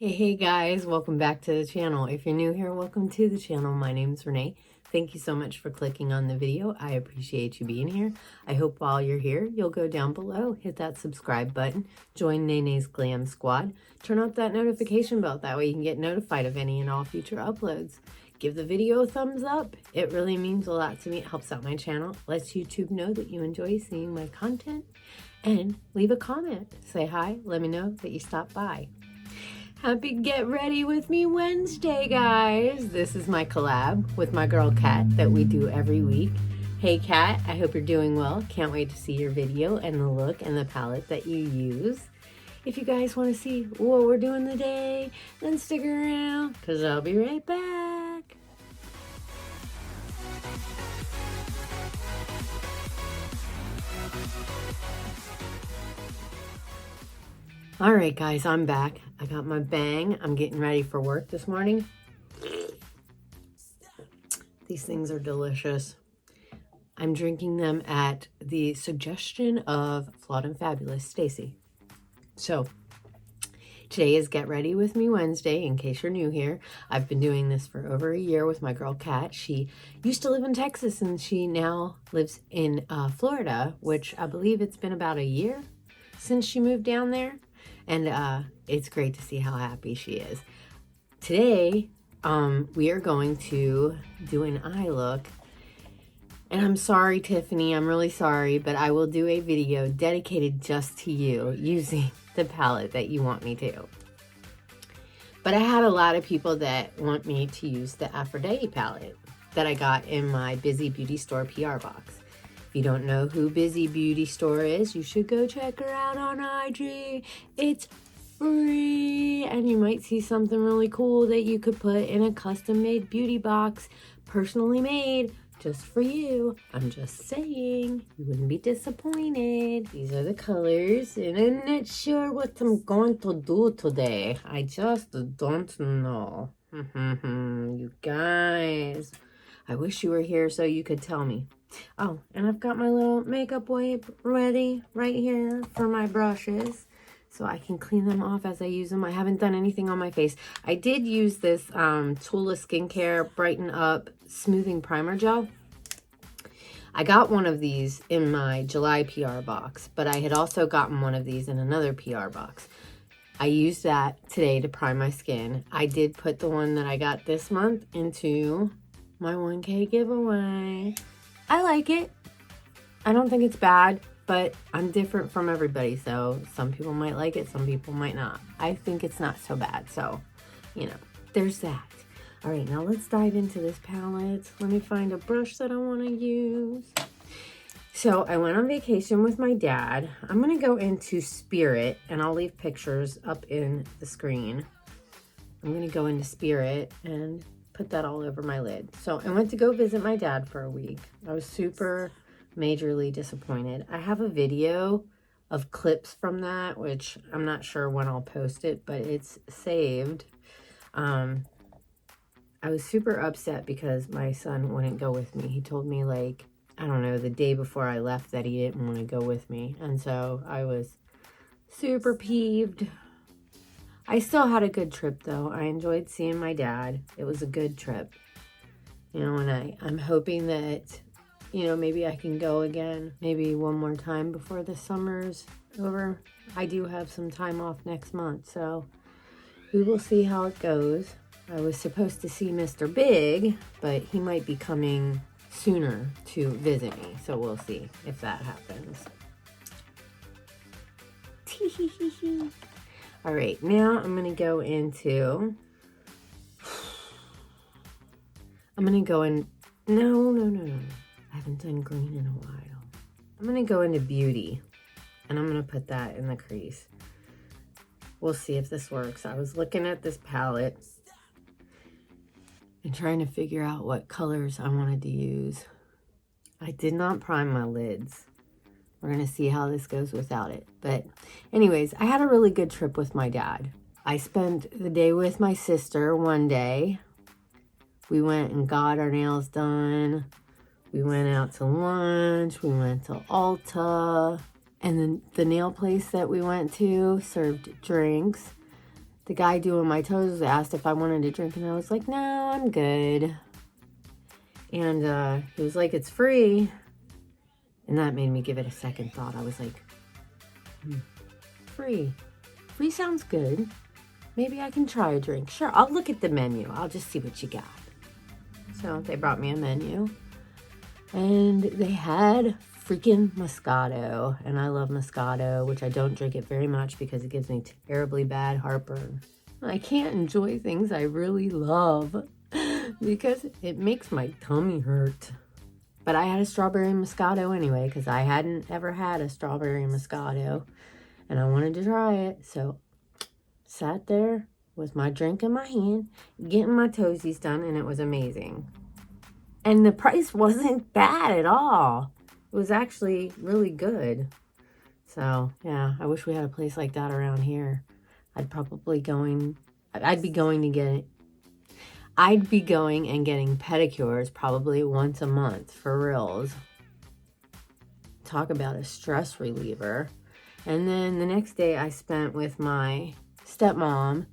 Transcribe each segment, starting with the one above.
Hey guys, welcome back to the channel. If you're new here, welcome to the channel. My name is Renee. Thank you so much for clicking on the video. I appreciate you being here. I hope while you're here, you'll go down below, hit that subscribe button, join Nene's Glam Squad, turn up that notification bell. That way you can get notified of any and all future uploads. Give the video a thumbs up. It really means a lot to me. It helps out my channel, lets YouTube know that you enjoy seeing my content, and leave a comment. Say hi, let me know that you stopped by. Happy Get Ready With Me Wednesday, guys. This is my collab with my girl Kat that we do every week. Hey Kat, I hope you're doing well. Can't wait to see your video and the look and the palette that you use. If you guys want to see what we're doing today, then stick around because I'll be right back. All right, guys, I'm back. I got my bang. I'm getting ready for work this morning. These things are delicious. I'm drinking them at the suggestion of Flawed and Fabulous Stacy. So today is Get Ready With Me Wednesday, in case you're new here. I've been doing this for over a year with my girl Kat. She used to live in Texas and she now lives in Florida, which I believe it's been about a year since she moved down there. And it's great to see how happy she is. Today, we are going to do an eye look. And I'm sorry, Tiffany, I'm really sorry, but I will do a video dedicated just to you using the palette that you want me to. But I had a lot of people that want me to use the Aphrodite palette that I got in my BizyBeautyStore PR box. If you don't know who BizyBeautyStore is, you should go check her out on IG. It's free, and you might see something really cool that you could put in a custom-made beauty box, personally made, just for you. I'm just saying, you wouldn't be disappointed. These are the colors, and I'm not sure what I'm going to do today. I just don't know. You guys, I wish you were here so you could tell me. Oh, and I've got my little makeup wipe ready right here for my brushes so I can clean them off as I use them. I haven't done anything on my face. I did use this Tula Skincare Brighten Up Smoothing Primer Gel. I got one of these in my July PR box, but I had also gotten one of these in another PR box. I used that today to prime my skin. I did put the one that I got this month into my 1K giveaway. I like it. I don't think it's bad, but I'm different from everybody. So some people might like it, some people might not. I think it's not so bad. So, you know, there's that. All right, now let's dive into this palette. Let me find a brush that I want to use. So I went on vacation with my dad. I'm going to go into Spirit, and I'll leave pictures up in the screen. I'm going to go into Spirit and put that all over my lid. So I went to go visit my dad for a week. I was super majorly disappointed. I have a video of clips from that, which I'm not sure when I'll post it, but it's saved. I was super upset because my son wouldn't go with me. He told me, like, I don't know, the day before I left that he didn't want to go with me. And so I was super peeved. I still had a good trip, though. I enjoyed seeing my dad. It was a good trip. You know, and I'm hoping that, you know, maybe I can go again. Maybe one more time before the summer's over. I do have some time off next month, so we will see how it goes. I was supposed to see Mr. Big, but he might be coming sooner to visit me. So we'll see if that happens. All right, now I'm going to go into, no. I haven't done green in a while. I'm going to go into Beauty, and I'm going to put that in the crease. We'll see if this works. I was looking at this palette and trying to figure out what colors I wanted to use. I did not prime my lids. We're going to see how this goes without it. But anyways, I had a really good trip with my dad. I spent the day with my sister one day. We went and got our nails done. We went out to lunch. We went to Ulta. And then the nail place that we went to served drinks. the guy doing my toes asked if I wanted to drink, and I was like, no, I'm good. And he was like, it's free. And that made me give it a second thought. I was like, free. Free sounds good. Maybe I can try a drink. Sure, I'll look at the menu. I'll just see what you got. So they brought me a menu. And they had freaking Moscato. And I love Moscato, which I don't drink it very much because it gives me terribly bad heartburn. I can't enjoy things I really love because it makes my tummy hurt. But I had a strawberry Moscato anyway because I hadn't ever had a strawberry Moscato. And I wanted to try it. So sat there with my drink in my hand, getting my toesies done, and it was amazing. And the price wasn't bad at all. It was actually really good. So, yeah, I wish we had a place like that around here. I'd be going and getting pedicures probably once a month, for reals. Talk about a stress reliever. And then the next day I spent with my stepmom,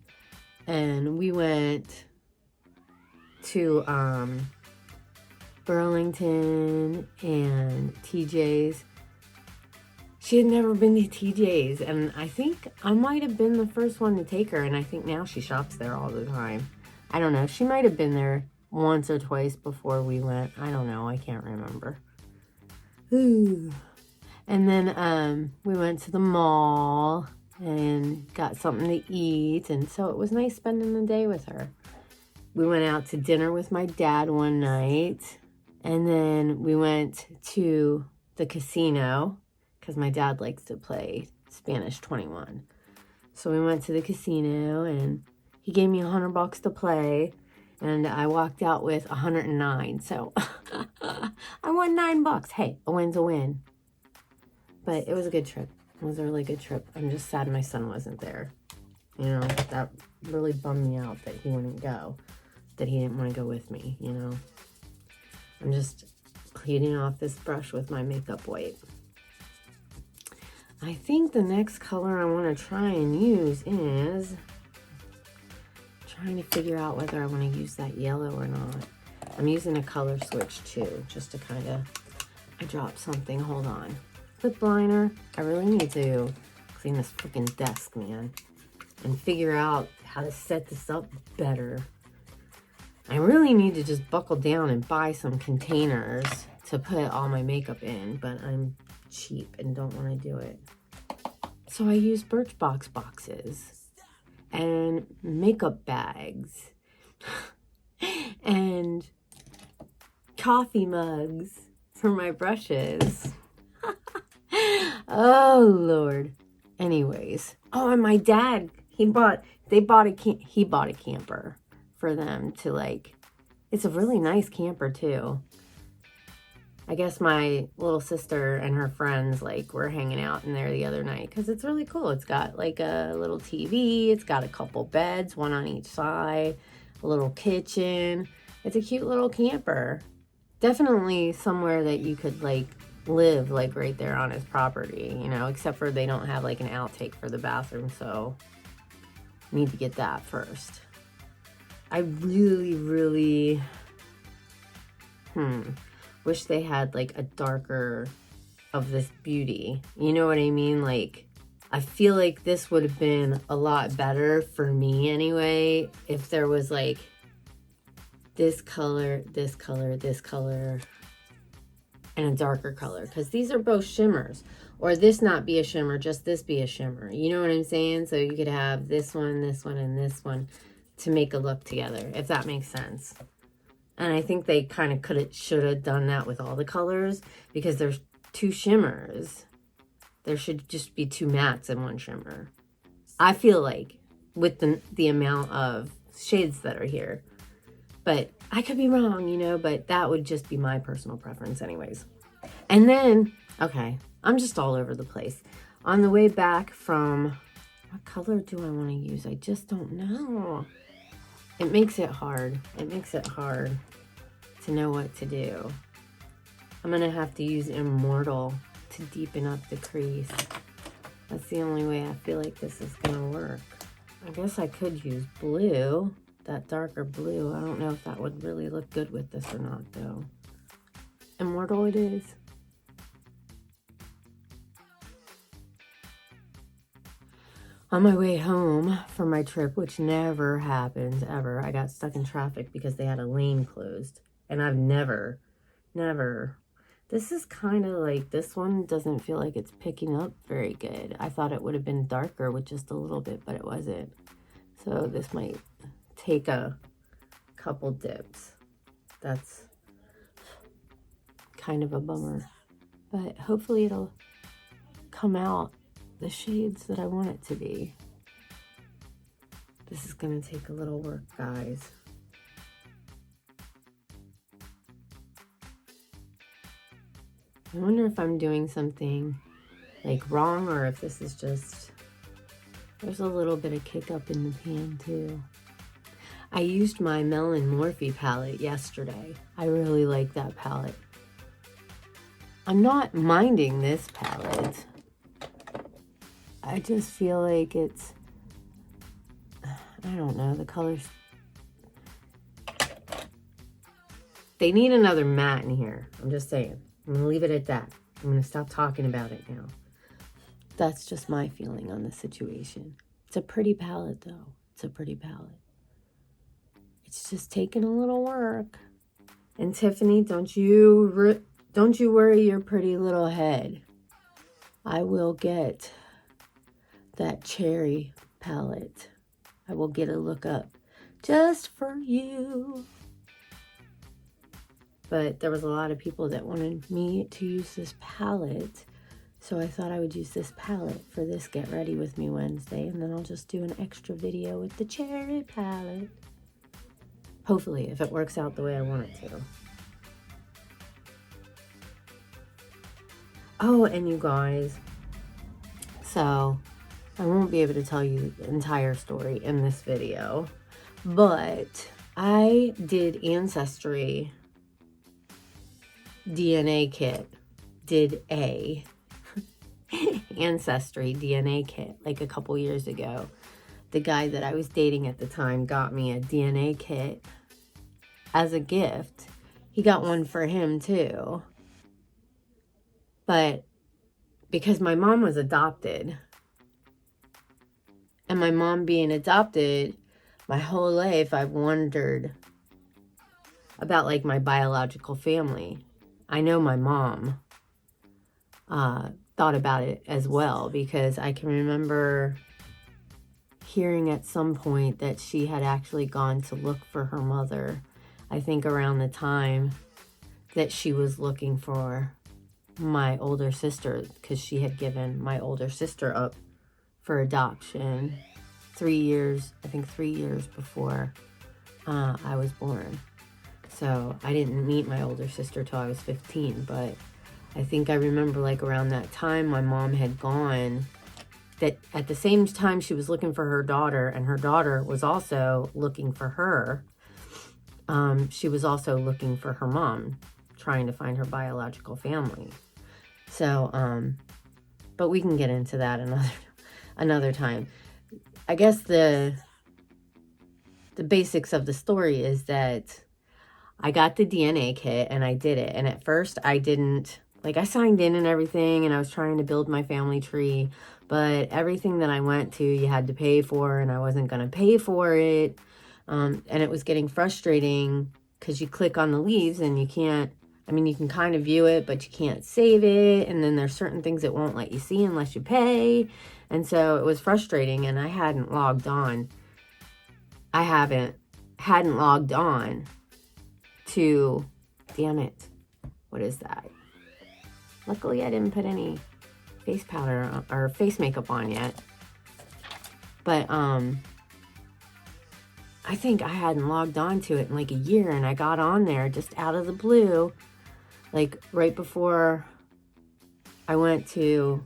and we went to Burlington and TJ's. She had never been to TJ's, and I think I might have been the first one to take her, and I think now she shops there all the time. I don't know. She might have been there once or twice before we went. I don't know. I can't remember. Ooh. And then we went to the mall and got something to eat. And so it was nice spending the day with her. We went out to dinner with my dad one night. And then we went to the casino because my dad likes to play Spanish 21. So we went to the casino and he gave me $100 to play. And I walked out with 109. So I won $9. Hey, a win's a win. But it was a good trip. It was a really good trip. I'm just sad my son wasn't there. You know, that really bummed me out that he wouldn't go. That he didn't want to go with me, you know. I'm just cleaning off this brush with my makeup wipe. I think the next color I want to try and use is trying to figure out whether I want to use that yellow or not. I'm using a color switch too, just to kind of, I dropped something, hold on. Lip liner. I really need to clean this freaking desk, man, and figure out how to set this up better. I really need to just buckle down and buy some containers to put all my makeup in, but I'm cheap and don't want to do it. So I use Birchbox boxes and makeup bags and coffee mugs for my brushes. Oh, Lord. Anyways. Oh, and my dad, he bought a camper for them to, like, it's a really nice camper too. I guess my little sister and her friends, like, were hanging out in there the other night because it's really cool. It's got, like, a little TV. It's got a couple beds, one on each side, a little kitchen. It's a cute little camper. Definitely somewhere that you could, like, live, like, right there on his property, you know, except for they don't have, like, an outtake for the bathroom, so need to get that first. I really wish they had, like, a darker of this beauty. You know what I mean? Like, I feel like this would have been a lot better for me anyway if there was, like, this color, this color, this color, and a darker color, because these are both shimmers. Or this not be a shimmer, just this be a shimmer. You know what I'm saying? So you could have this one, and this one to make a look together, if that makes sense. And I think they kind of should have done that with all the colors, because there's two shimmers. There should just be two mattes and one shimmer. I feel like with the amount of shades that are here. But I could be wrong, you know, but that would just be my personal preference anyways. And then, okay, I'm just all over the place. On the way back from, what color do I want to use? I just don't know. It makes it hard. It makes it hard to know what to do. I'm going to have to use Immortal to deepen up the crease. That's the only way I feel like this is going to work. I guess I could use blue, that darker blue. I don't know if that would really look good with this or not, though. Immortal it is. On my way home from my trip, which never happens, ever, I got stuck in traffic because they had a lane closed. And I've never, this is kind of like, this one doesn't feel like it's picking up very good. I thought it would have been darker with just a little bit, but it wasn't. So this might take a couple dips. That's kind of a bummer. But hopefully it'll come out the shades that I want it to be. This is going to take a little work, guys. I wonder if I'm doing something like wrong, or if this is just, there's a little bit of kick up in the pan too. I used my Melon Morphe palette yesterday. I really like that palette. I'm not minding this palette. I just feel like it's, I don't know, the colors. They need another matte in here. I'm just saying. I'm going to leave it at that. I'm going to stop talking about it now. That's just my feeling on the situation. It's a pretty palette, though. It's a pretty palette. It's just taking a little work. And Tiffany, don't you worry your pretty little head. I will get that cherry palette. I will get a look up just for you. But there was a lot of people that wanted me to use this palette, so I thought I would use this palette for this Get Ready With Me Wednesday, and then I'll just do an extra video with the cherry palette. Hopefully, if it works out the way I want it to. Oh, and you guys, so I won't be able to tell you the entire story in this video, but I did Ancestry DNA kit, Ancestry DNA kit like a couple years ago. The guy that I was dating at the time got me a DNA kit as a gift. He got one for him too. But because my mom was adopted, and my mom being adopted, my whole life I've wondered about like my biological family. I know my mom thought about it as well, because I can remember hearing at some point that she had actually gone to look for her mother. I think around the time that she was looking for my older sister, because she had given my older sister up for adoption 3 years before I was born. So I didn't meet my older sister till I was 15, but I think I remember like around that time my mom had gone, that at the same time she was looking for her daughter, and her daughter was also looking for her. She was also looking for her mom, trying to find her biological family. So, but we can get into that another time. I guess the basics of the story is that I got the DNA kit and I did it. And at first I didn't, like, I signed in and everything, and I was trying to build my family tree, but everything that I went to, you had to pay for, and I wasn't going to pay for it. And it was getting frustrating because you click on the leaves and you can't, I mean, you can kind of view it, but you can't save it. And then there's certain things it won't let you see unless you pay. And so it was frustrating, and I hadn't logged on. I hadn't logged on to, damn it, what is that? Luckily I didn't put any face powder or face makeup on yet. But I think I hadn't logged on to it in like a year, and I got on there just out of the blue, like right before I went to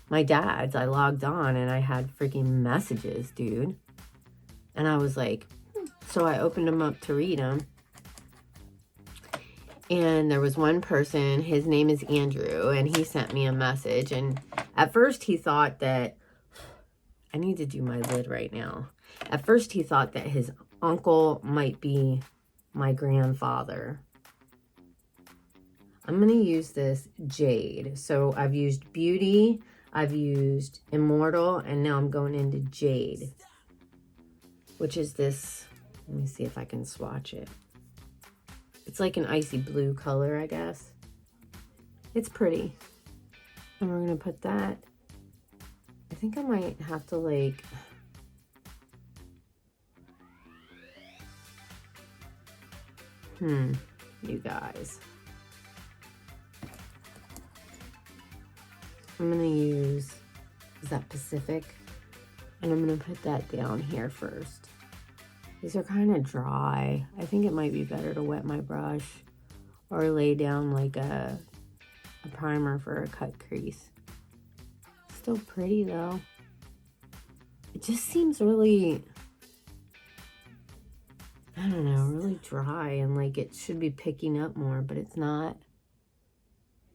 my dad's. I logged on and I had freaking messages, dude. And I was like, so I opened them up to read them. And there was one person, his name is Andrew, and he sent me a message. And at first he thought that I need to do my lid right now. At first, he thought that his uncle might be my grandfather. I'm going to use this Jade. So I've used Beauty, I've used Immortal, and now I'm going into Jade, which is this. Let me see if I can swatch it. It's like an icy blue color, I guess. It's pretty. And we're going to put that. I think I might have to like... you guys. I'm going to use, is that Pacific? And I'm going to put that down here first. These are kind of dry. I think it might be better to wet my brush or lay down like a primer for a cut crease. Still pretty though. It just seems really, I don't know, really dry, and like it should be picking up more, but it's not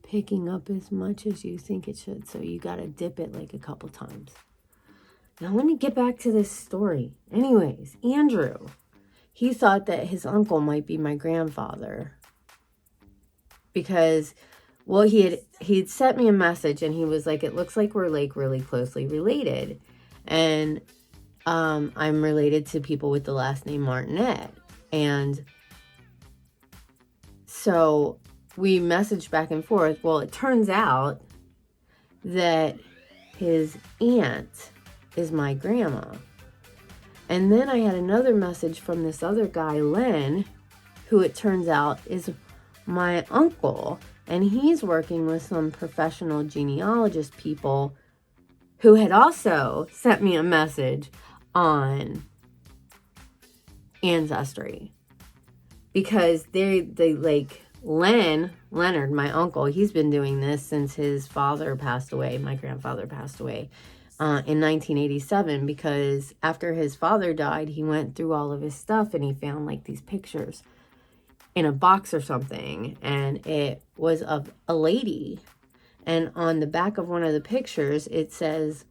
picking up as much as you think it should. So you got to dip it like a couple times. Now let me get back to this story. Anyways, Andrew, he thought that his uncle might be my grandfather because, well, he'd sent me a message and he was like, it looks like we're like really closely related. And I'm related to people with the last name Martinet. And so we messaged back and forth. Well, it turns out that his aunt is my grandma. And then I had another message from this other guy, Len, who it turns out is my uncle. And he's working with some professional genealogist people who had also sent me a message on Ancestry. Because they like Leonard, my uncle, he's been doing this since his father passed away. My grandfather passed away in 1987, because after his father died, he went through all of his stuff and he found like these pictures in a box or something, and it was of a lady, and on the back of one of the pictures it says,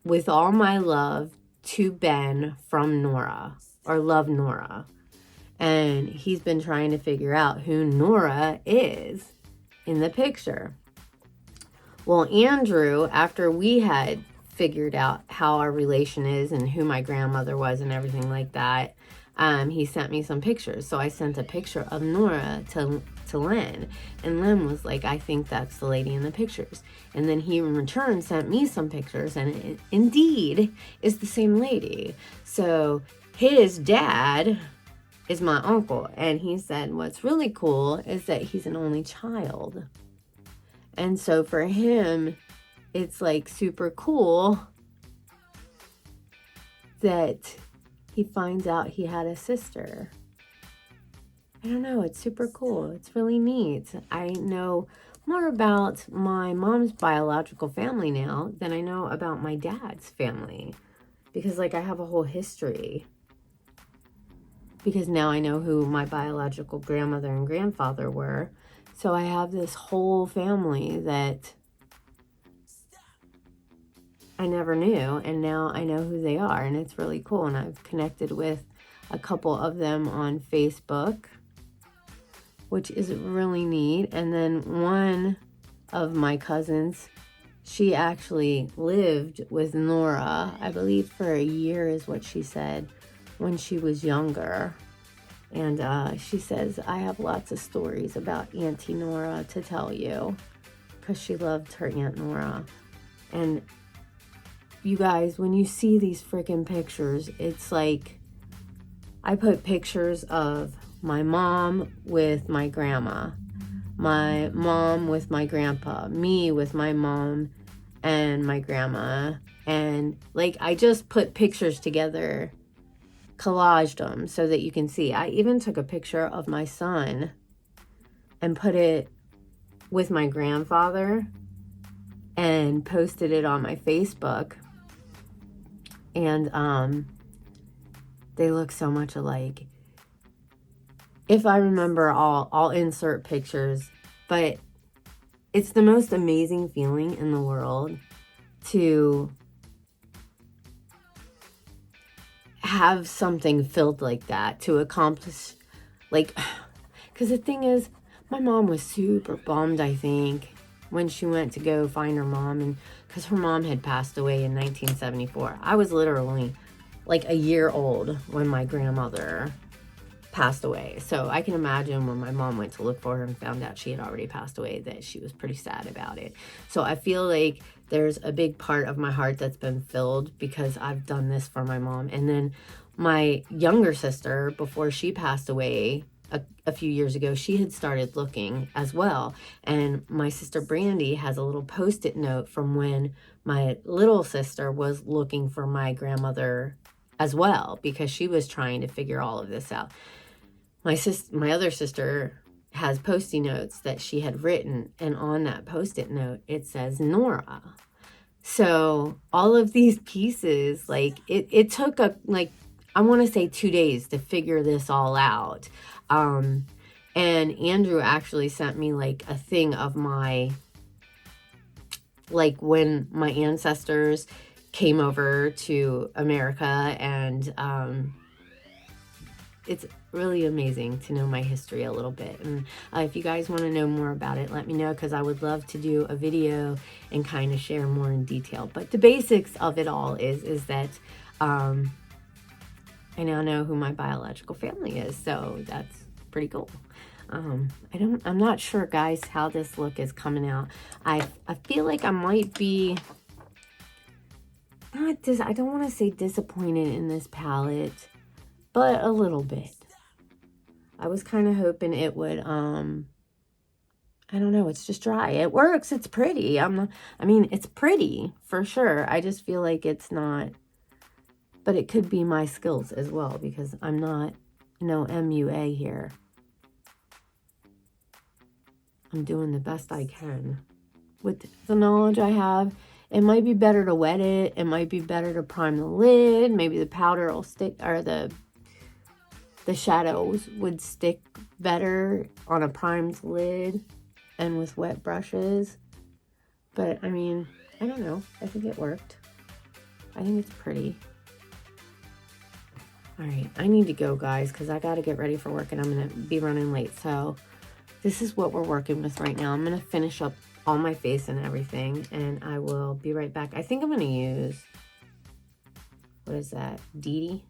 "With all my love to Ben from Nora," or "Love Nora." And he's been trying to figure out who Nora is in the picture. Well, Andrew, after we had figured out how our relation is and who my grandmother was and everything like that, he sent me some pictures. So I sent a picture of Nora to Len. And Len was like, I think that's the lady in the pictures. And then he in return sent me some pictures, and it indeed is the same lady. So his dad is my uncle. And he said what's really cool is that he's an only child. And so for him, it's like super cool that he finds out he had a sister. I don't know, it's super cool. It's really neat. I know more about my mom's biological family now than I know about my dad's family. Because like I have a whole history. Because now I know who my biological grandmother and grandfather were. So I have this whole family that I never knew, and now I know who they are, and it's really cool. And I've connected with a couple of them on Facebook, which is really neat. And then one of my cousins, she actually lived with Nora, I believe for a year is what she said, when she was younger. And she says, I have lots of stories about Auntie Nora to tell you, because she loved her Aunt Nora. And you guys, when you see these freaking pictures, it's like, I put pictures of my mom with my grandma, my mom with my grandpa, me with my mom and my grandma. And like, I just put pictures together, collaged them so that you can see. I even took a picture of my son and put it with my grandfather and posted it on my Facebook. And they look so much alike. If I remember, I'll insert pictures, but it's the most amazing feeling in the world to have something filled like that to accomplish, like, because the thing is, my mom was super bummed, I think, when she went to go find her mom, and because her mom had passed away in 1974. I was literally like a year old when my grandmother passed away. So I can imagine when my mom went to look for her and found out she had already passed away, that she was pretty sad about it. So I feel like there's a big part of my heart that's been filled because I've done this for my mom. And then my younger sister, before she passed away a few years ago, she had started looking as well. And my sister Brandy has a little Post-it note from when my little sister was looking for my grandmother as well, because she was trying to figure all of this out. My other sister has Post-it notes that she had written, and on that Post-it note, it says Nora. So all of these pieces, like, it took I want to say 2 days to figure this all out. And Andrew actually sent me like a thing of when my ancestors came over to America, and it's really amazing to know my history a little bit. And if you guys want to know more about it, let me know, because I would love to do a video and kind of share more in detail. But the basics of it all is that I now know who my biological family is, so that's pretty cool. I'm not sure, guys, how this look is coming out. I feel like I might be I don't want to say disappointed in this palette, but a little bit. I was kind of hoping it would, I don't know, it's just dry. It works, it's pretty. It's pretty for sure. I just feel like it's not, but it could be my skills as well, because I'm not, MUA here. I'm doing the best I can with the knowledge I have. It might be better to wet it. It might be better to prime the lid. Maybe the powder will stick, or the shadows would stick better on a primed lid and with wet brushes. But, I don't know. I think it worked. I think it's pretty. All right, I need to go, guys, because I got to get ready for work, and I'm going to be running late. So this is what we're working with right now. I'm going to finish up all my face and everything, and I will be right back. I think I'm going to use, what is that, Dee?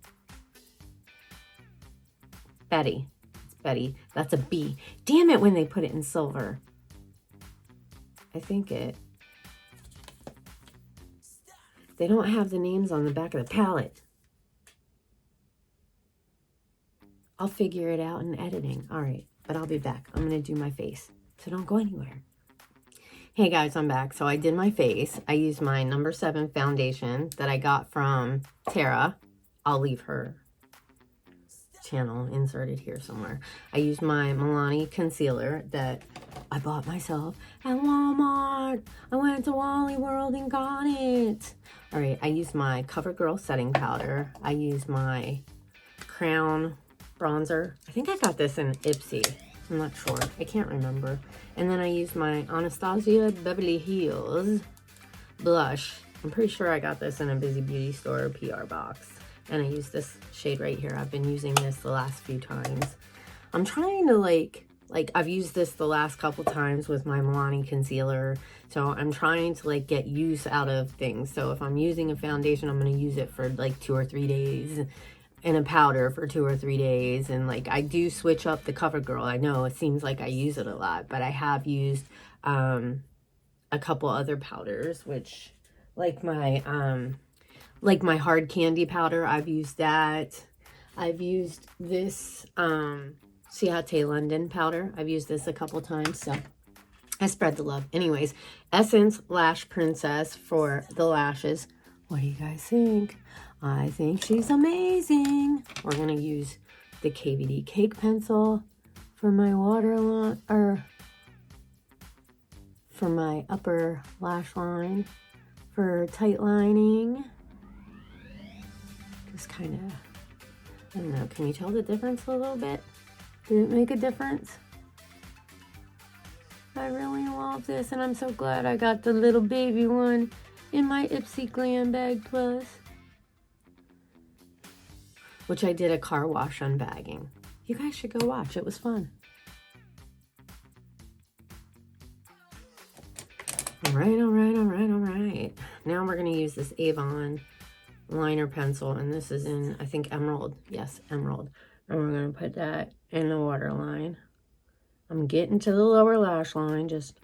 Betty. It's Betty. That's a B. Damn it when they put it in silver. I think they don't have the names on the back of the palette. I'll figure it out in editing. All right, but I'll be back. I'm going to do my face, so don't go anywhere. Hey guys, I'm back. So I did my face. I used my number 7 foundation that I got from Tara. I'll leave her channel inserted here somewhere. I used my Milani concealer that I bought myself at Walmart. I went to Wally World and got it. All right, I used my CoverGirl setting powder. I used my Crown bronzer. I think I got this in Ipsy. I'm not sure. I can't remember. And then I used my Anastasia Beverly Hills blush. I'm pretty sure I got this in a BizyBeautyStore PR box. And I used this shade right here. I've been using this the last few times. I'm trying to like I've used this the last couple times with my Milani concealer. So I'm trying to get use out of things. So if I'm using a foundation, I'm going to use it for 2 or 3 days. And a powder for 2 or 3 days. And I do switch up the CoverGirl. I know it seems like I use it a lot, but I have used a couple other powders, which my hard candy powder, I've used that. I've used this Ciate London powder. I've used this a couple times, so I spread the love. Anyways, Essence Lash Princess for the lashes. What do you guys think? I think she's amazing. We're going to use the KVD Cake Pencil for my waterline, or for my upper lash line, for tight lining. Just kind of, I don't know, can you tell the difference a little bit? Did it make a difference? I really love this, and I'm so glad I got the little baby one in my Ipsy Glam Bag Plus. which I did a car wash unbagging. You guys should go watch. It was fun. All right. Now we're going to use this Avon liner pencil, and this is in, I think, emerald. Yes, emerald. And we're going to put that in the waterline. I'm getting to the lower lash line. Just,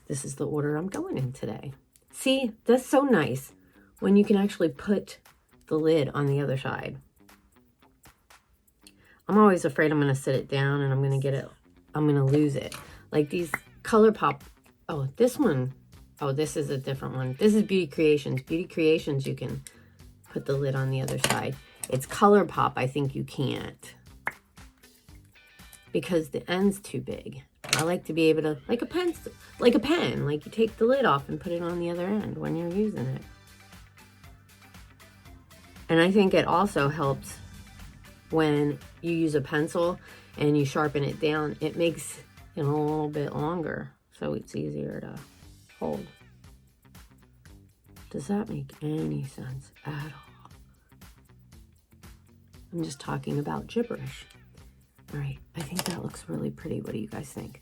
this is the order I'm going in today. See, that's so nice when you can actually put the lid on the other side. I'm always afraid I'm going to sit it down and I'm going to lose it. Like these ColourPop. Oh, this one. Oh, this is a different one. This is Beauty Creations. Beauty Creations, you can put the lid on the other side. It's ColourPop, I think you can't, because the end's too big. I like to be able to, like a pen, like you take the lid off and put it on the other end when you're using it. And I think it also helps when you use a pencil and you sharpen it down. It makes it a little bit longer, so it's easier to hold. Does that make any sense at all? I'm just talking about gibberish. All right, I think that looks really pretty. What do you guys think?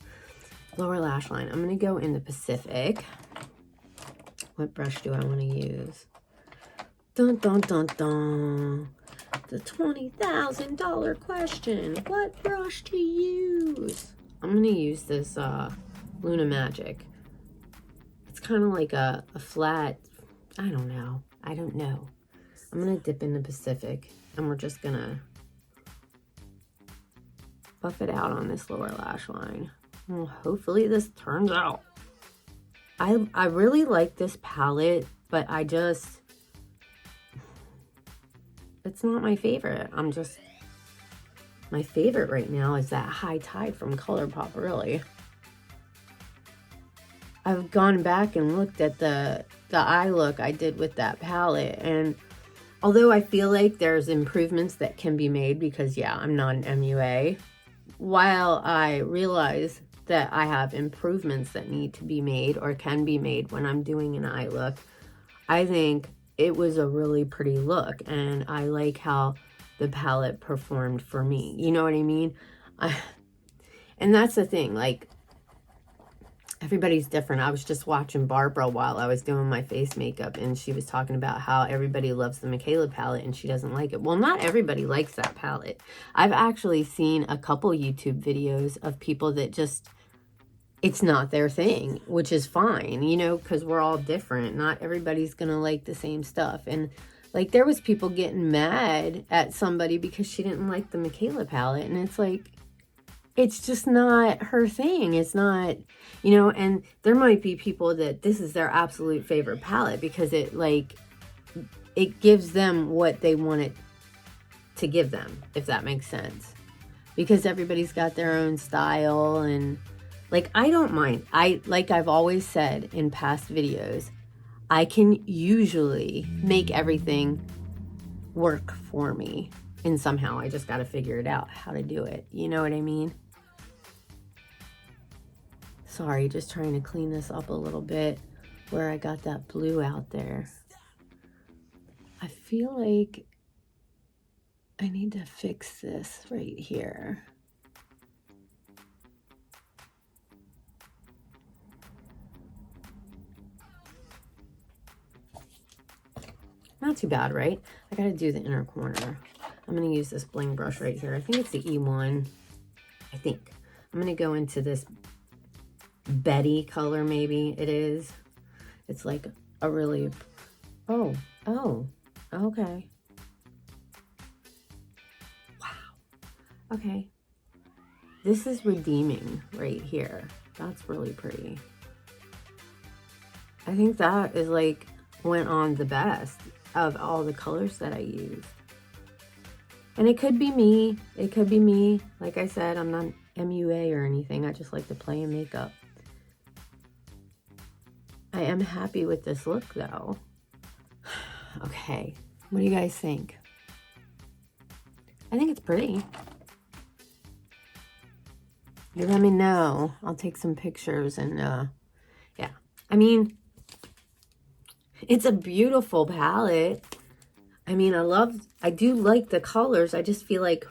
Lower lash line. I'm going to go in the Pacific. What brush do I want to use? Dun, dun, dun, dun. The $20,000 question. What brush to use? I'm going to use this Luna Magic. It's kind of like a flat, I don't know. I'm going to dip in the Pacific, and we're just going to buff it out on this lower lash line. Well, hopefully this turns out. I really like this palette, but it's not my favorite. My favorite right now is that High Tide from ColourPop, really. I've gone back and looked at the eye look I did with that palette, and although I feel like there's improvements that can be made because, yeah, I'm not an MUA, while I realize that I have improvements that need to be made or can be made when I'm doing an eye look, I think it was a really pretty look, and I like how the palette performed for me. You know what I mean? And that's the thing, like, everybody's different. I was just watching Barbara while I was doing my face makeup, and she was talking about how everybody loves the Michaela palette and she doesn't like it. Well, not everybody likes that palette. I've actually seen a couple YouTube videos of people that just, it's not their thing, which is fine, you know, because we're all different. Not everybody's gonna like the same stuff. And like, there was people getting mad at somebody because she didn't like the Michaela palette, and it's like, it's just not her thing. It's not, you know, and there might be people that this is their absolute favorite palette because it gives them what they want it to give them, if that makes sense. Because everybody's got their own style, and like, I don't mind. Like I've always said in past videos, I can usually make everything work for me. And somehow I just got to figure it out how to do it. You know what I mean? Sorry, just trying to clean this up a little bit where I got that blue out there. I feel like I need to fix this right here. Not too bad, right? I gotta do the inner corner. I'm gonna use this bling brush right here. I think it's the E1. I think. I'm gonna go into this Betty color, maybe it is. It's like a really, oh, okay. Wow. Okay. This is redeeming right here. That's really pretty. I think that is like, went on the best of all the colors that I used. And it could be me. It could be me. Like I said, I'm not MUA or anything. I just like to play in makeup. I am happy with this look, though. Okay. What do you guys think? I think it's pretty. You let me know. I'll take some pictures and, yeah. I mean, it's a beautiful palette. I mean, I do like the colors. I just feel like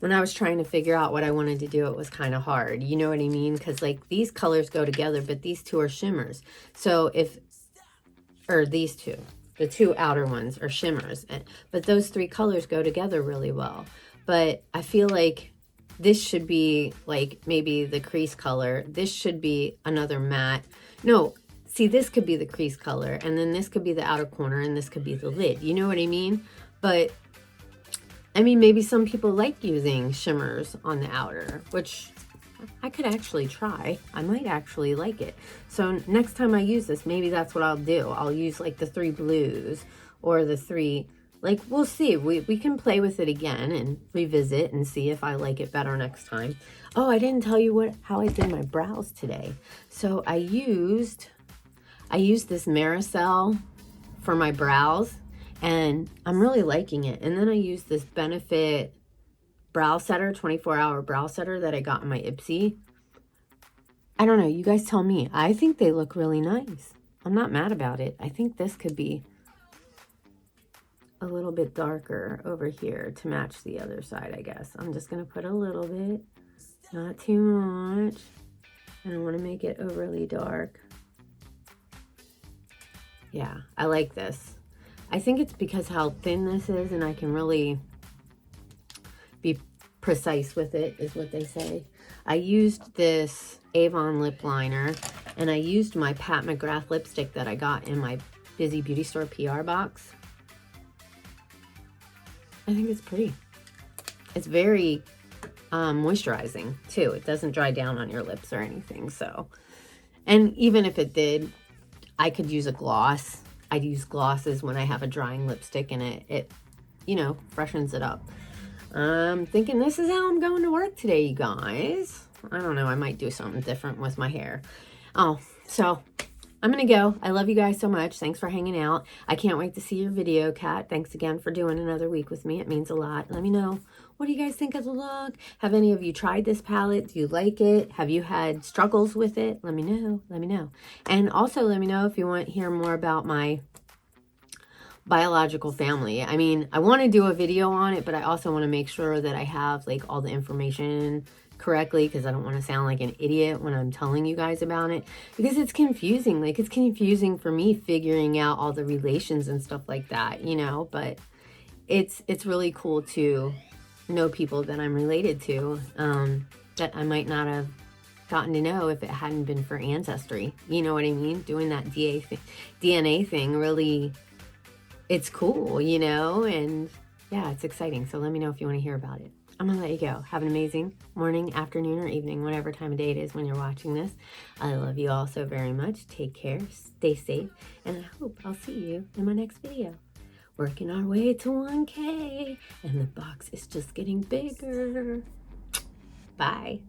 when I was trying to figure out what I wanted to do, it was kind of hard. You know what I mean? Because like these colors go together, but these two are shimmers. So or these two, the two outer ones are shimmers. But those three colors go together really well. But I feel like this should be like maybe the crease color. This should be another matte. No, see, this could be the crease color. And then this could be the outer corner. And this could be the lid. You know what I mean? But I mean, maybe some people like using shimmers on the outer, which I could actually try. I might actually like it. So next time I use this, maybe that's what I'll do. I'll use like the 3 blues or the 3, like we'll see. We can play with it again and revisit and see if I like it better next time. Oh, I didn't tell you how I did my brows today. So I used this Maricel for my brows. And I'm really liking it. And then I used this Benefit brow setter, 24-hour brow setter that I got in my Ipsy. I don't know. You guys tell me. I think they look really nice. I'm not mad about it. I think this could be a little bit darker over here to match the other side, I guess. I'm just going to put a little bit, not too much. I don't want to make it overly dark. Yeah, I like this. I think it's because how thin this is, and I can really be precise with it, is what they say. I used this Avon lip liner, and I used my Pat McGrath lipstick that I got in my BizyBeautyStore PR box. I think it's pretty. It's very moisturizing, too. It doesn't dry down on your lips or anything, so. And even if it did, I could use a gloss. I use glosses when I have a drying lipstick, and it you know, freshens it up. I'm thinking this is how I'm going to work today, you guys. I don't know. I might do something different with my hair. Oh, so I'm going to go. I love you guys so much. Thanks for hanging out. I can't wait to see your video, Kat. Thanks again for doing another week with me. It means a lot. Let me know. What do you guys think of the look? Have any of you tried this palette? Do you like it? Have you had struggles with it? Let me know. Let me know. And also let me know if you want to hear more about my biological family. I mean, I want to do a video on it, but I also want to make sure that I have like all the information correctly, because I don't want to sound like an idiot when I'm telling you guys about it, because it's confusing. Like, it's confusing for me figuring out all the relations and stuff like that, you know, but it's really cool to know people that I'm related to, that I might not have gotten to know if it hadn't been for Ancestry. You know what I mean? Doing that DNA thing really, it's cool, you know, and yeah, it's exciting. So let me know if you want to hear about it. I'm going to let you go. Have an amazing morning, afternoon, or evening, whatever time of day it is when you're watching this. I love you all so very much. Take care, stay safe, and I hope I'll see you in my next video. Working our way to 1K, and the box is just getting bigger. Bye.